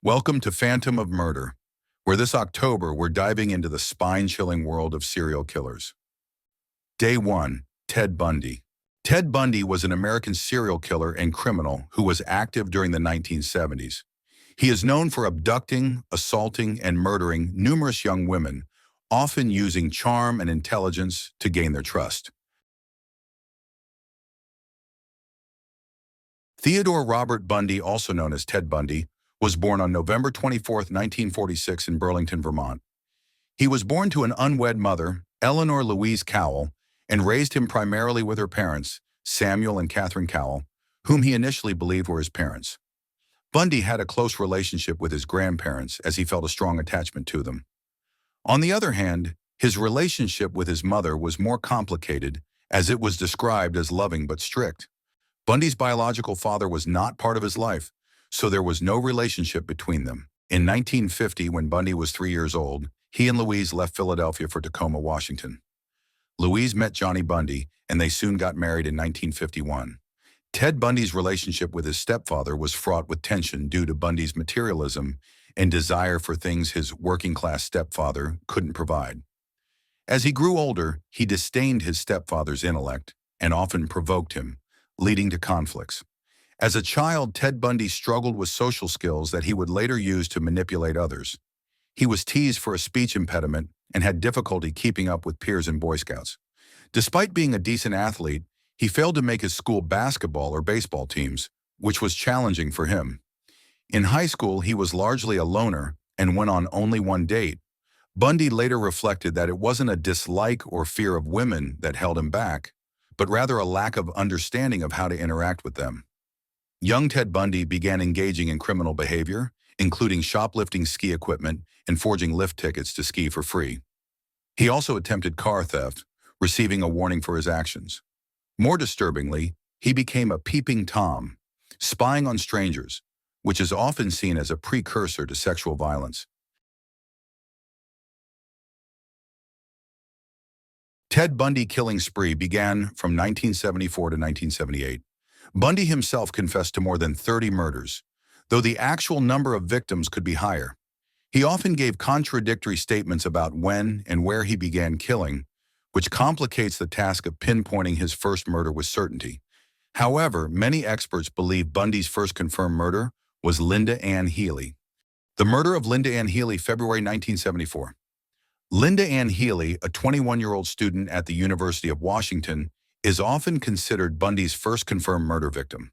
Welcome to Phantom of Murder, where this October we're diving into the spine-chilling world of serial killers. Day 1. Ted Bundy. Ted Bundy was an American serial killer and criminal who was active during the 1970s. He is known for abducting, assaulting, and murdering numerous young women, often using charm and intelligence to gain their trust. Theodore Robert Bundy, also known as Ted Bundy, was born on November 24, 1946 in Burlington, Vermont. He was born to an unwed mother, Eleanor Louise Cowell, and raised him primarily with her parents, Samuel and Catherine Cowell, whom he initially believed were his parents. Bundy had a close relationship with his grandparents as he felt a strong attachment to them. On the other hand, his relationship with his mother was more complicated, as it was described as loving but strict. Bundy's biological father was not part of his life, so there was no relationship between them. In 1950, when Bundy was 3 years old, he and Louise left Philadelphia for Tacoma, Washington. Louise met Johnny Bundy, and they soon got married in 1951. Ted Bundy's relationship with his stepfather was fraught with tension due to Bundy's materialism and desire for things his working-class stepfather couldn't provide. As he grew older, he disdained his stepfather's intellect and often provoked him, leading to conflicts. As a child, Ted Bundy struggled with social skills that he would later use to manipulate others. He was teased for a speech impediment and had difficulty keeping up with peers in Boy Scouts. Despite being a decent athlete, he failed to make his school basketball or baseball teams, which was challenging for him. In high school, he was largely a loner and went on only one date. Bundy later reflected that it wasn't a dislike or fear of women that held him back, but rather a lack of understanding of how to interact with them. Young Ted Bundy began engaging in criminal behavior, including shoplifting ski equipment and forging lift tickets to ski for free. He also attempted car theft, receiving a warning for his actions. More disturbingly, he became a peeping Tom, spying on strangers, which is often seen as a precursor to sexual violence. Ted Bundy killing spree began from 1974 to 1978. Bundy himself confessed to more than 30 murders, though the actual number of victims could be higher. He often gave contradictory statements about when and where he began killing, which complicates the task of pinpointing his first murder with certainty. However, many experts believe Bundy's first confirmed murder was Linda Ann Healy. The murder of Linda Ann Healy, February 1974. Linda Ann Healy, a 21-year-old student at the University of Washington, is often considered Bundy's first confirmed murder victim.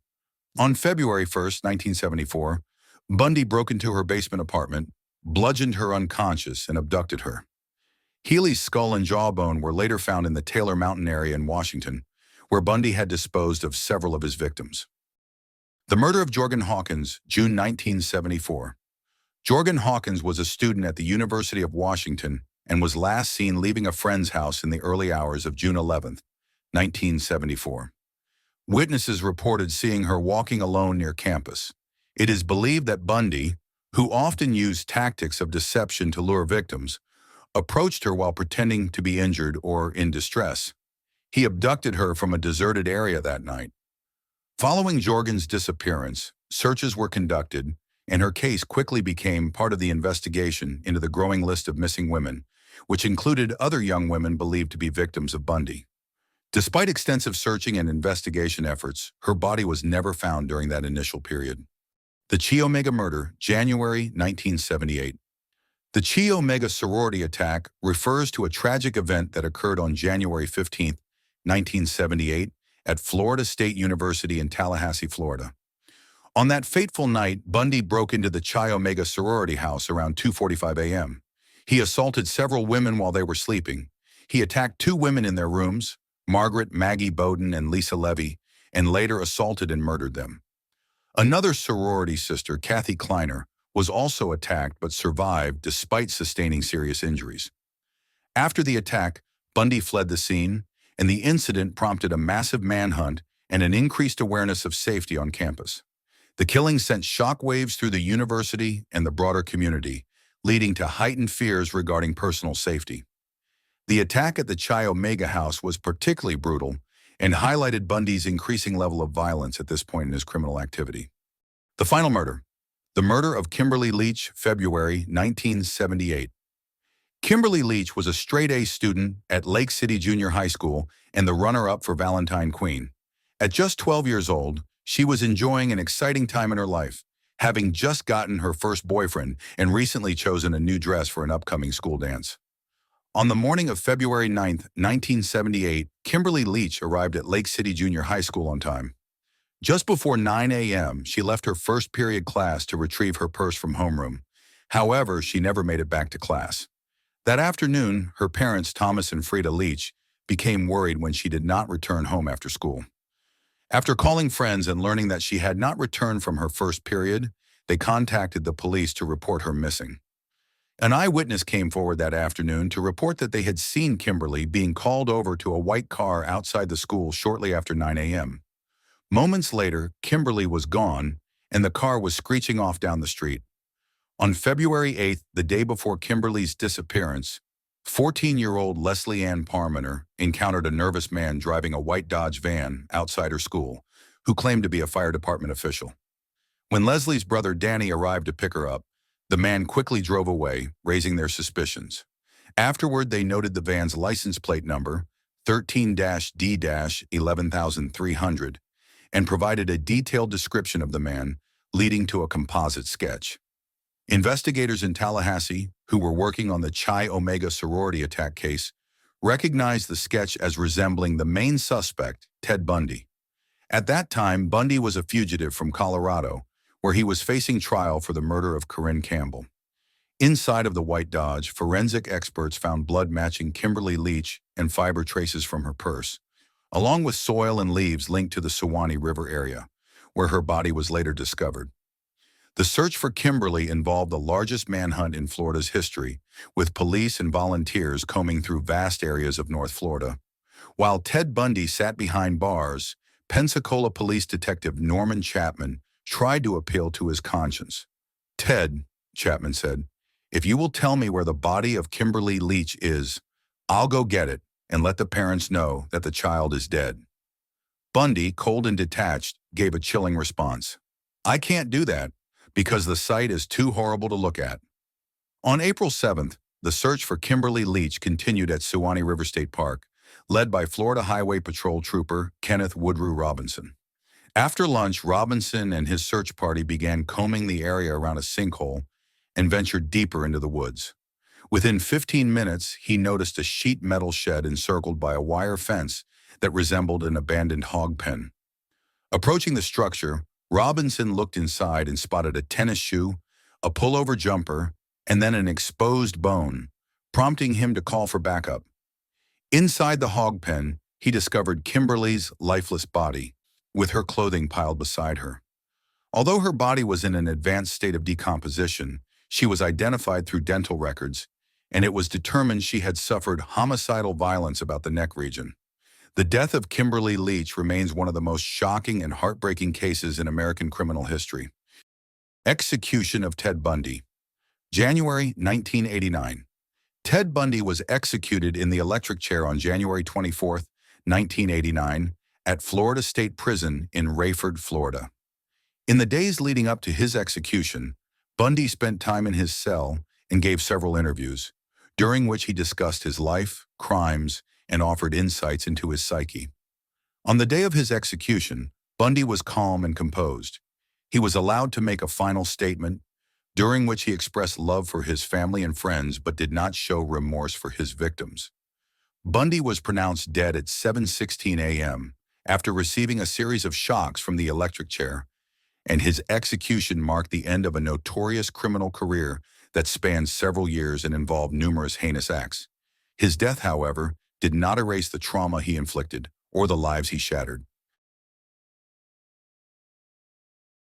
On February 1, 1974, Bundy broke into her basement apartment, bludgeoned her unconscious, and abducted her. Healy's skull and jawbone were later found in the Taylor Mountain area in Washington, where Bundy had disposed of several of his victims. The murder of Jorgen Hawkins, June 1974. Jorgen Hawkins was a student at the University of Washington and was last seen leaving a friend's house in the early hours of June 11, 1974. Witnesses reported seeing her walking alone near campus. It is believed that Bundy, who often used tactics of deception to lure victims, approached her while pretending to be injured or in distress. He abducted her from a deserted area that night. Following Jorgen's disappearance, searches were conducted, and her case quickly became part of the investigation into the growing list of missing women, which included other young women believed to be victims of Bundy. Despite extensive searching and investigation efforts, her body was never found during that initial period. The Chi Omega murder, January 1978. The Chi Omega sorority attack refers to a tragic event that occurred on January 15, 1978, at Florida State University in Tallahassee, Florida. On that fateful night, Bundy broke into the Chi Omega sorority house around 2:45 a.m. He assaulted several women while they were sleeping. He attacked 2 women in their rooms, Margaret Maggie Bowden and Lisa Levy, and later assaulted and murdered them. Another sorority sister, Kathy Kleiner, was also attacked but survived despite sustaining serious injuries. After the attack, Bundy fled the scene, and the incident prompted a massive manhunt and an increased awareness of safety on campus. The killing sent shockwaves through the university and the broader community, leading to heightened fears regarding personal safety. The attack at the Chi Omega house was particularly brutal and highlighted Bundy's increasing level of violence at this point in his criminal activity. The final murder, The murder of Kimberly Leach, February 1978. Kimberly Leach was a straight-A student at Lake City Junior High School and the runner-up for Valentine Queen. At just 12 years old, she was enjoying an exciting time in her life, having just gotten her first boyfriend and recently chosen a new dress for an upcoming school dance. On the morning of February 9, 1978, Kimberly Leach arrived at Lake City Junior High School on time. Just before 9 a.m., she left her first period class to retrieve her purse from homeroom. However, she never made it back to class. That afternoon, her parents, Thomas and Frida Leach, became worried when she did not return home after school. After calling friends and learning that she had not returned from her first period, they contacted the police to report her missing. An eyewitness came forward that afternoon to report that they had seen Kimberly being called over to a white car outside the school shortly after 9 a.m. Moments later, Kimberly was gone, and the car was screeching off down the street. On February 8th, the day before Kimberly's disappearance, 14-year-old Leslie Ann Parmenter encountered a nervous man driving a white Dodge van outside her school, who claimed to be a fire department official. When Leslie's brother Danny arrived to pick her up, the man quickly drove away, raising their suspicions. Afterward, they noted the van's license plate number, 13-D-11300, and provided a detailed description of the man, leading to a composite sketch. Investigators in Tallahassee, who were working on the Chi Omega sorority attack case, recognized the sketch as resembling the main suspect, Ted Bundy. At that time, Bundy was a fugitive from Colorado, where he was facing trial for the murder of Corinne Campbell. Inside of the white Dodge, forensic experts found blood matching Kimberly Leach and fiber traces from her purse, along with soil and leaves linked to the Suwannee River area, where her body was later discovered. The search for Kimberly involved the largest manhunt in Florida's history, with police and volunteers combing through vast areas of North Florida. While Ted Bundy sat behind bars, Pensacola Police Detective Norman Chapman tried to appeal to his conscience. "Ted," Chapman said, "if you will tell me where the body of Kimberly Leach is, I'll go get it and let the parents know that the child is dead." Bundy, cold and detached, gave a chilling response. "I can't do that, because the sight is too horrible to look at." On April 7th, the search for Kimberly Leach continued at Suwannee River State Park, led by Florida Highway Patrol Trooper Kenneth Woodrue Robinson. After lunch, Robinson and his search party began combing the area around a sinkhole and ventured deeper into the woods. Within 15 minutes, he noticed a sheet metal shed encircled by a wire fence that resembled an abandoned hog pen. Approaching the structure, Robinson looked inside and spotted a tennis shoe, a pullover jumper, and then an exposed bone, prompting him to call for backup. Inside the hog pen, he discovered Kimberly's lifeless body, with her clothing piled beside her. Although her body was in an advanced state of decomposition, she was identified through dental records, and it was determined she had suffered homicidal violence about the neck region. The death of Kimberly Leach remains one of the most shocking and heartbreaking cases in American criminal history. Execution of Ted Bundy. January 1989. Ted Bundy was executed in the electric chair on January 24, 1989, at Florida State Prison in Rayford, Florida. In the days leading up to his execution, Bundy spent time in his cell and gave several interviews, during which he discussed his life, crimes, and offered insights into his psyche. On the day of his execution, Bundy was calm and composed. He was allowed to make a final statement, during which he expressed love for his family and friends but did not show remorse for his victims. Bundy was pronounced dead at 7:16 a.m. after receiving a series of shocks from the electric chair, and his execution marked the end of a notorious criminal career that spanned several years and involved numerous heinous acts. His death, however, did not erase the trauma he inflicted or the lives he shattered.